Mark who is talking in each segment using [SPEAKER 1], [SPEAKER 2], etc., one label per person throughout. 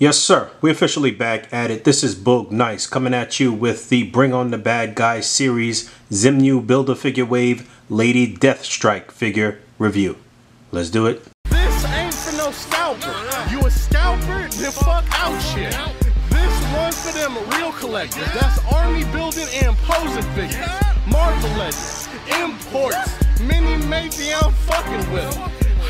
[SPEAKER 1] Yes, sir. We're officially back at it. This is Boog Nice coming at you with the Bring on the Bad Guys series Xemnu Build-A-Figure Wave Lady Deathstrike figure review. Let's do it.
[SPEAKER 2] This ain't for no scalper. You a scalper? Then fuck out shit. This one's for them real collectors. That's army building and posing figures. Marvel Legends, imports, mini matey I'm fucking with.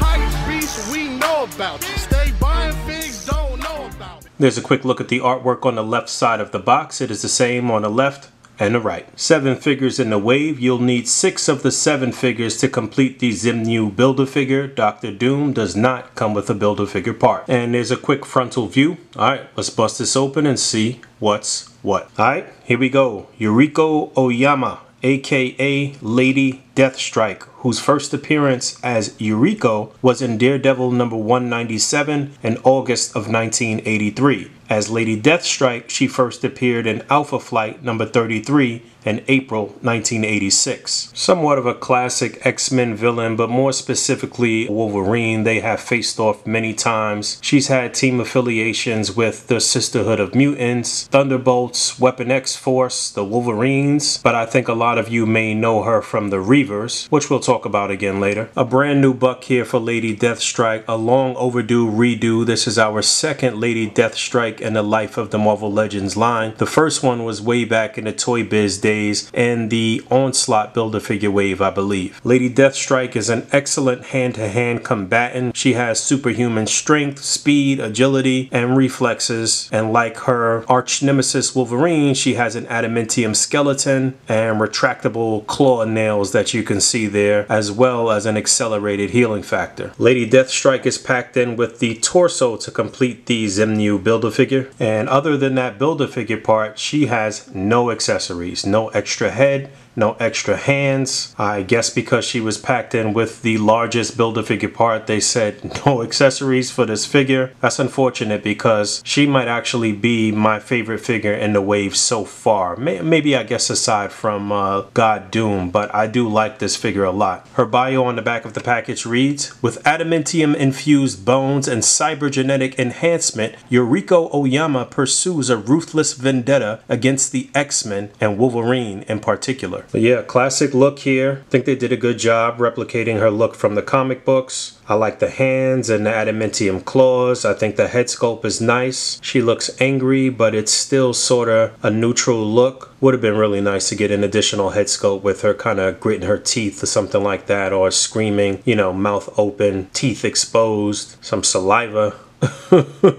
[SPEAKER 2] Hype beast, we know about you. Stay buying figs, don't know about it.
[SPEAKER 1] There's a quick look at the artwork on the left side of the box. It is the same on the left and the right. 7 figures in the wave. You'll need 6 of the 7 figures to complete the Xemnu Build-A-Figure. Dr. Doom does not come with a Build-A-Figure part. And there's a quick frontal view. Alright, let's bust this open and see what's what. Alright, here we go. Yuriko Oyama, aka Lady Deathstrike, whose first appearance as Yuriko was in Daredevil number 197 in August of 1983. As Lady Deathstrike, she first appeared in Alpha Flight number 33 in April 1986. Somewhat of a classic X-Men villain, but more specifically Wolverine. They have faced off many times. She's had team affiliations with the Sisterhood of Mutants, Thunderbolts, Weapon X-Force, the Wolverines, but I think a lot of you may know her from the Reavers, which we'll talk about again later. A brand new buck here for Lady Deathstrike, a long overdue redo. This is our second Lady Deathstrike in the life of the Marvel Legends line. The first one was way back in the Toy Biz days and the Onslaught Build-A-Figure Wave, I believe. Lady Deathstrike is an excellent hand-to-hand combatant. She has superhuman strength, speed, agility, and reflexes. And like her arch nemesis Wolverine, she has an adamantium skeleton and retractable claw nails that you can see there, as well as an accelerated healing factor. Lady Deathstrike is packed in with the torso to complete the Xemnu Build-A-Figure. And other than that Build-A-Figure part, she has no accessories, no extra head, no extra hands. I guess because she was packed in with the largest Build-A-Figure part, they said no accessories for this figure. That's unfortunate because she might actually be my favorite figure in the wave so far. Maybe I guess aside from God Doom, but I do like this figure a lot. Her bio on the back of the package reads, with adamantium infused bones and cybergenetic enhancement, Yuriko Oyama pursues a ruthless vendetta against the X-Men and Wolverine in particular. But yeah, classic look here. I think they did a good job replicating her look from the comic books. I like the hands and the adamantium claws. I think the head sculpt is nice. She looks angry, but it's still sort of a neutral look. Would have been really nice to get an additional head sculpt with her kind of gritting her teeth or something like that, or screaming, you know, mouth open, teeth exposed, some saliva.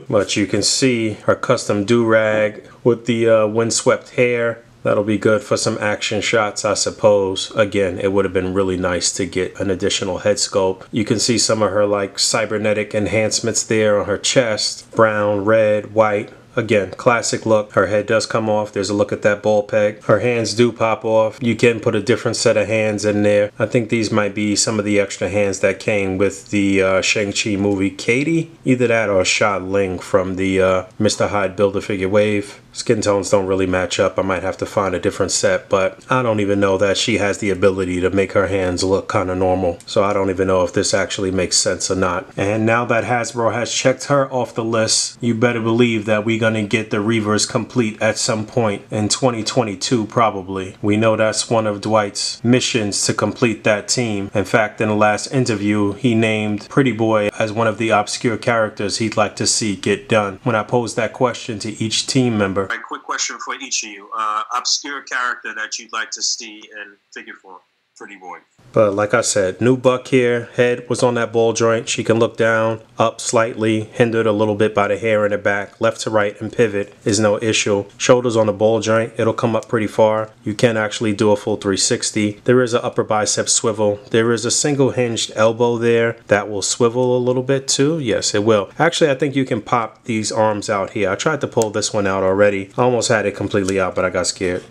[SPEAKER 1] But you can see her custom do-rag with the windswept hair. That'll be good for some action shots, I suppose. Again, it would have been really nice to get an additional head sculpt. You can see some of her like cybernetic enhancements there on her chest. Brown, red, white. Again, classic look. Her head does come off. There's a look at that ball peg. Her hands do pop off. You can put a different set of hands in there. I think these might be some of the extra hands that came with the Shang-Chi movie Katie. Either that or Sha Ling from the Mr. Hyde Build-A-Figure Wave. Skin tones don't really match up. I might have to find a different set, but I don't even know that she has the ability to make her hands look kind of normal. So I don't even know if this actually makes sense or not. And now that Hasbro has checked her off the list, you better believe that we're going to get the Reavers complete at some point in 2022 probably. We know that's one of Dwight's missions to complete that team. In fact, in the last interview, he named Pretty Boy as one of the obscure characters he'd like to see get done. When I posed that question to each team member,
[SPEAKER 3] right, quick question for each of you. Obscure character that you'd like to see in figure form. Pretty Boy.
[SPEAKER 1] But like I said, new buck here. Head was on that ball joint. She can look down, up slightly, hindered a little bit by the hair in the back. Left to right and pivot is no issue. Shoulders on the ball joint. It'll come up pretty far. You can actually do a full 360. There is an upper bicep swivel. There is a single hinged elbow there that will swivel a little bit too. Yes, it will. Actually, I think you can pop these arms out here. I tried to pull this one out already. I almost had it completely out, but I got scared.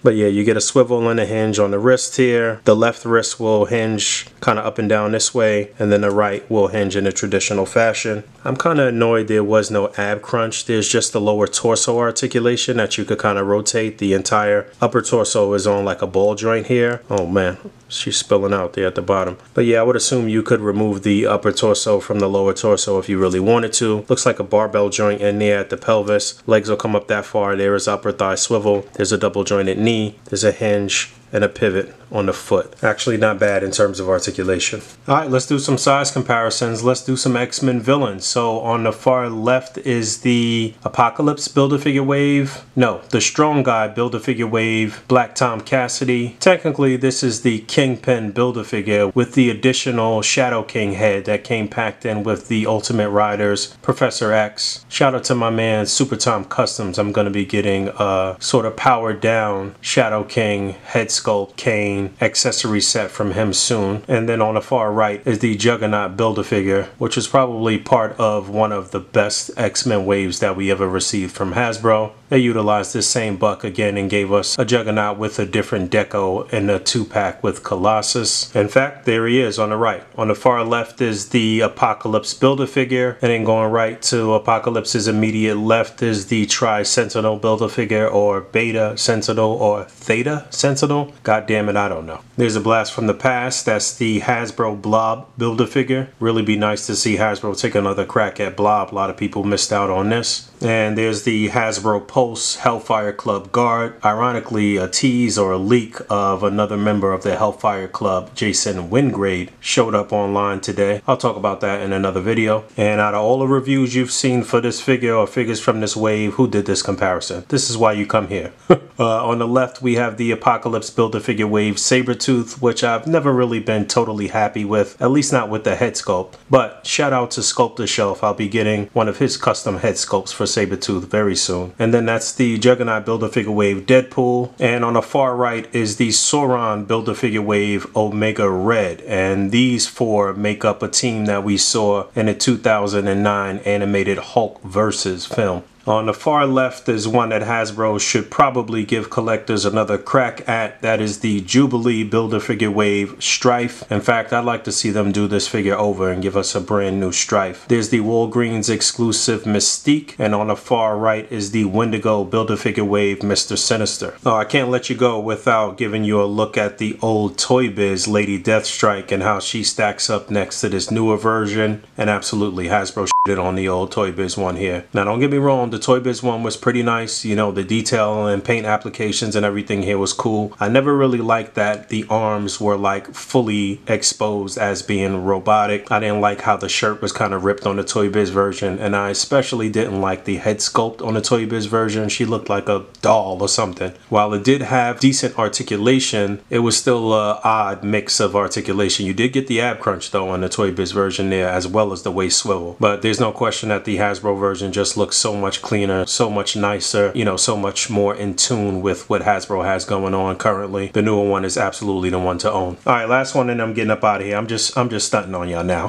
[SPEAKER 1] But yeah, you get a swivel and a hinge on the wrist here. The left wrist will hinge kind of up and down this way, and then the right will hinge in a traditional fashion. I'm kind of annoyed there was no ab crunch. There's just the lower torso articulation that you could kind of rotate. The entire upper torso is on like a ball joint here. Oh man, she's spilling out there at the bottom. But yeah, I would assume you could remove the upper torso from the lower torso if you really wanted to. Looks like a barbell joint in there at the pelvis. Legs will come up that far. There is upper thigh swivel. There's a double jointed knee. There's a hinge and a pivot on the foot. Actually not bad in terms of articulation. Alright, let's do some size comparisons. Let's do some X-Men villains. So on the far left is the Apocalypse Build-A-Figure Wave. No, the Strong Guy Build-A-Figure Wave, Black Tom Cassidy. Technically this is the Kingpin Build-A-Figure with the additional Shadow King head that came packed in with the Ultimate Riders, Professor X. Shout out to my man Super Tom Customs. I'm going to be getting a sort of powered down Shadow King head sculpt cane accessory set from him soon. And then on the far right is the Juggernaut Build-A-Figure, which is probably part of one of the best X-Men waves that we ever received from Hasbro. They utilized this same buck again and gave us a Juggernaut with a different deco and a 2-pack with Colossus. In fact, there he is on the right. On the far left is the Apocalypse Build-A-Figure, and then going right to Apocalypse's immediate left is the Tri-Sentinel Build-A-Figure, or Beta Sentinel, or Theta Sentinel. God damn it, I don't know. There's a blast from the past. That's the Hasbro Blob Build-A-Figure. Really be nice to see Hasbro take another crack at Blob. A lot of people missed out on this. And there's the Hasbro Pulse Hellfire Club Guard. Ironically, a tease or a leak of another member of the Hellfire Club, Jason Wingrade, showed up online today. I'll talk about that in another video. And out of all the reviews you've seen for this figure or figures from this wave, who did this comparison? This is why you come here. On the left, we have the Apocalypse Build-A-Figure Wave Sabretooth, which I've never really been totally happy with, at least not with the head sculpt. But shout out to Sculptor Shelf. I'll be getting one of his custom head sculpts for Sabretooth very soon. And then that's the Juggernaut Build-A-Figure Wave Deadpool. And on the far right is the Sauron Build-A-Figure Wave Omega Red. And these four make up a team that we saw in the 2009 animated Hulk versus film. On the far left is one that Hasbro should probably give collectors another crack at. That is the Jubilee Build-A-Figure Wave Strife. In fact, I'd like to see them do this figure over and give us a brand new Strife. There's the Walgreens exclusive Mystique. And on the far right is the Wendigo Build-A-Figure Wave Mr. Sinister. Oh, I can't let you go without giving you a look at the old Toy Biz Lady Deathstrike and how she stacks up next to this newer version. And absolutely, Hasbro shitted on the old Toy Biz one here. Now, don't get me wrong. The Toy Biz one was pretty nice. You know, the detail and paint applications and everything here was cool. I never really liked that the arms were like fully exposed as being robotic. I didn't like how the shirt was kind of ripped on the Toy Biz version, and I especially didn't like the head sculpt on the Toy Biz version. She looked like a doll or something. While it did have decent articulation, it was still an odd mix of articulation. You did get the ab crunch though on the Toy Biz version there, as well as the waist swivel. But there's no question that the Hasbro version just looks so much cleaner, so much nicer, you know, so much more in tune with what Hasbro has going on currently. The newer one is absolutely the one to own. All right, last one and I'm getting up out of here. I'm just stunting on y'all now.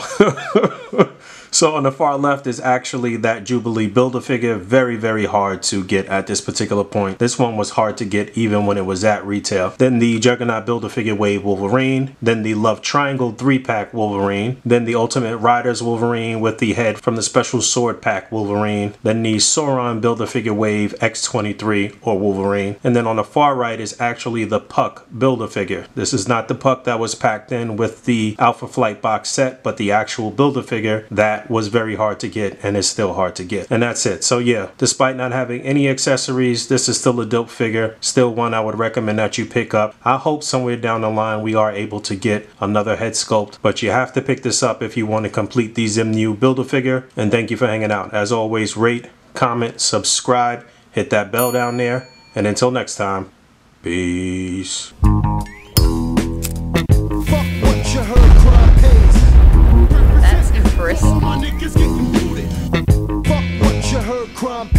[SPEAKER 1] So on the far left is actually that Jubilee Build-A-Figure. Very, very hard to get at this particular point. This one was hard to get even when it was at retail. Then the Juggernaut Build-A-Figure Wave Wolverine. Then the Love Triangle 3-pack Wolverine. Then the Ultimate Riders Wolverine with the head from the Special Sword Pack Wolverine. Then the Sauron Build-A-Figure Wave X23 or Wolverine. And then on the far right is actually the Puck Build-A-Figure. This is not the Puck that was packed in with the Alpha Flight box set, but the actual Build-A-Figure that was very hard to get and is still hard to get. And that's it. So yeah, despite not having any accessories, this is still a dope figure. Still one I would recommend that you pick up. I hope somewhere down the line we are able to get another head sculpt, but you have to pick this up if you want to complete the Xemnu Build-A-Figure. And thank you for hanging out. As always, rate, comment, subscribe, hit that bell down there. And until next time, peace.
[SPEAKER 4] That's impressive.
[SPEAKER 2] All my niggas getting booted. Fuck what you heard, crime